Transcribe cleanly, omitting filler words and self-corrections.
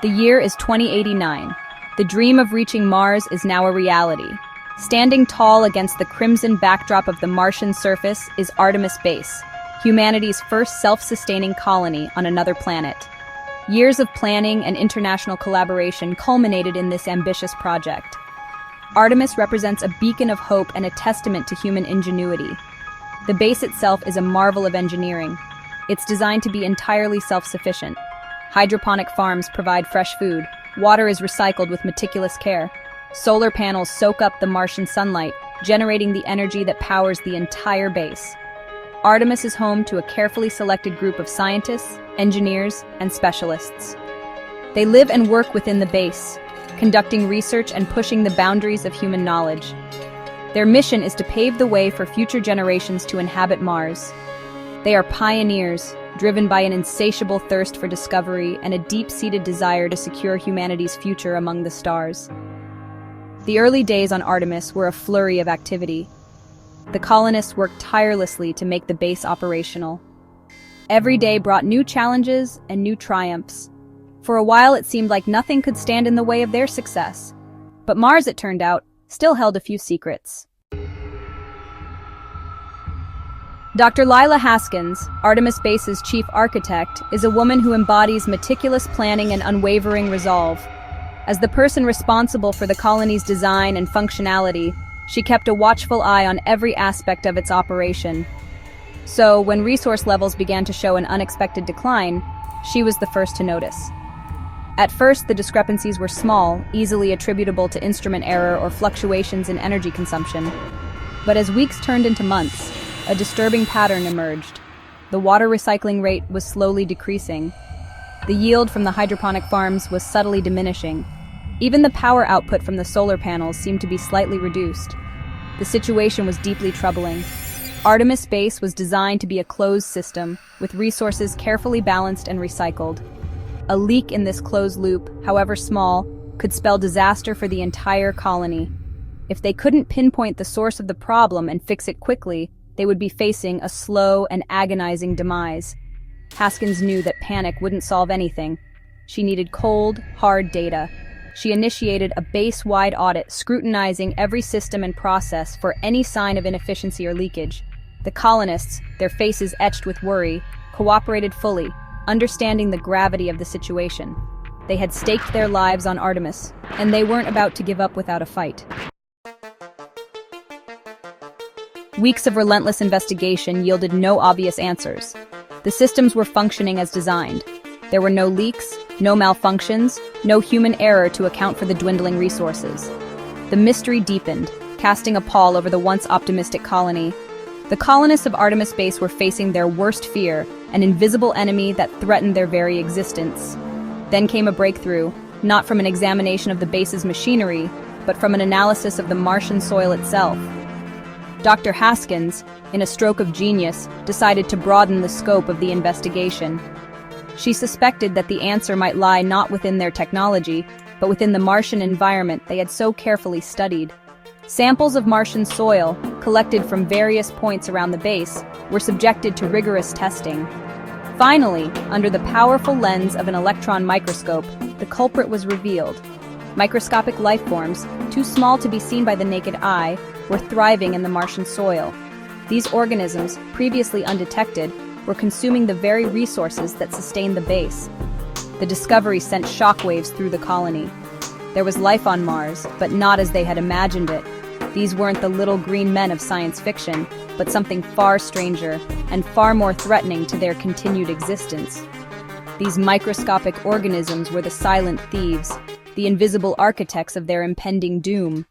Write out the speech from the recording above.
The year is 2089. The dream of reaching Mars is now a reality. Standing tall against the crimson backdrop of the Martian surface is Artemis Base, humanity's first self-sustaining colony on another planet. Years of planning and international collaboration culminated in this ambitious project. Artemis represents a beacon of hope and a testament to human ingenuity. The base itself is a marvel of engineering. It's designed to be entirely self-sufficient. Hydroponic farms provide fresh food. Water is recycled with meticulous care. Solar panels soak up the Martian sunlight, generating the energy that powers the entire base. Artemis is home to a carefully selected group of scientists, engineers, and specialists. They live and work within the base, conducting research and pushing the boundaries of human knowledge. Their mission is to pave the way for future generations to inhabit Mars. They are pioneers, driven by an insatiable thirst for discovery and a deep-seated desire to secure humanity's future among the stars. The early days on Artemis were a flurry of activity. The colonists worked tirelessly to make the base operational. Every day brought new challenges and new triumphs. For a while it seemed like nothing could stand in the way of their success. But Mars, it turned out, still held a few secrets. Dr. Lila Haskins, Artemis Base's chief architect, is a woman who embodies meticulous planning and unwavering resolve. As the person responsible for the colony's design and functionality, she kept a watchful eye on every aspect of its operation. So, when resource levels began to show an unexpected decline, she was the first to notice. At first, the discrepancies were small, easily attributable to instrument error or fluctuations in energy consumption. But as weeks turned into months, a disturbing pattern emerged. The water recycling rate was slowly decreasing. The yield from the hydroponic farms was subtly diminishing. Even the power output from the solar panels seemed to be slightly reduced. The situation was deeply troubling. Artemis Base was designed to be a closed system, with resources carefully balanced and recycled. A leak in this closed loop, however small, could spell disaster for the entire colony. If they couldn't pinpoint the source of the problem and fix it quickly, they would be facing a slow and agonizing demise. Haskins knew that panic wouldn't solve anything. She needed cold, hard data. She initiated a base-wide audit, scrutinizing every system and process for any sign of inefficiency or leakage. The colonists, their faces etched with worry, cooperated fully, understanding the gravity of the situation. They had staked their lives on Artemis, and they weren't about to give up without a fight. Weeks of relentless investigation yielded no obvious answers. The systems were functioning as designed. There were no leaks, no malfunctions, no human error to account for the dwindling resources. The mystery deepened, casting a pall over the once optimistic colony. The colonists of Artemis Base were facing their worst fear, an invisible enemy that threatened their very existence. Then came a breakthrough, not from an examination of the base's machinery, but from an analysis of the Martian soil itself. Dr. Haskins, in a stroke of genius, decided to broaden the scope of the investigation. She suspected that the answer might lie not within their technology, but within the Martian environment they had so carefully studied. Samples of Martian soil, collected from various points around the base, were subjected to rigorous testing. Finally, under the powerful lens of an electron microscope, the culprit was revealed. Microscopic life forms, too small to be seen by the naked eye, were thriving in the Martian soil. These organisms, previously undetected, were consuming the very resources that sustained the base. The discovery sent shockwaves through the colony. There was life on Mars, but not as they had imagined it. These weren't the little green men of science fiction, but something far stranger and far more threatening to their continued existence. These microscopic organisms were the silent thieves, the invisible architects of their impending doom.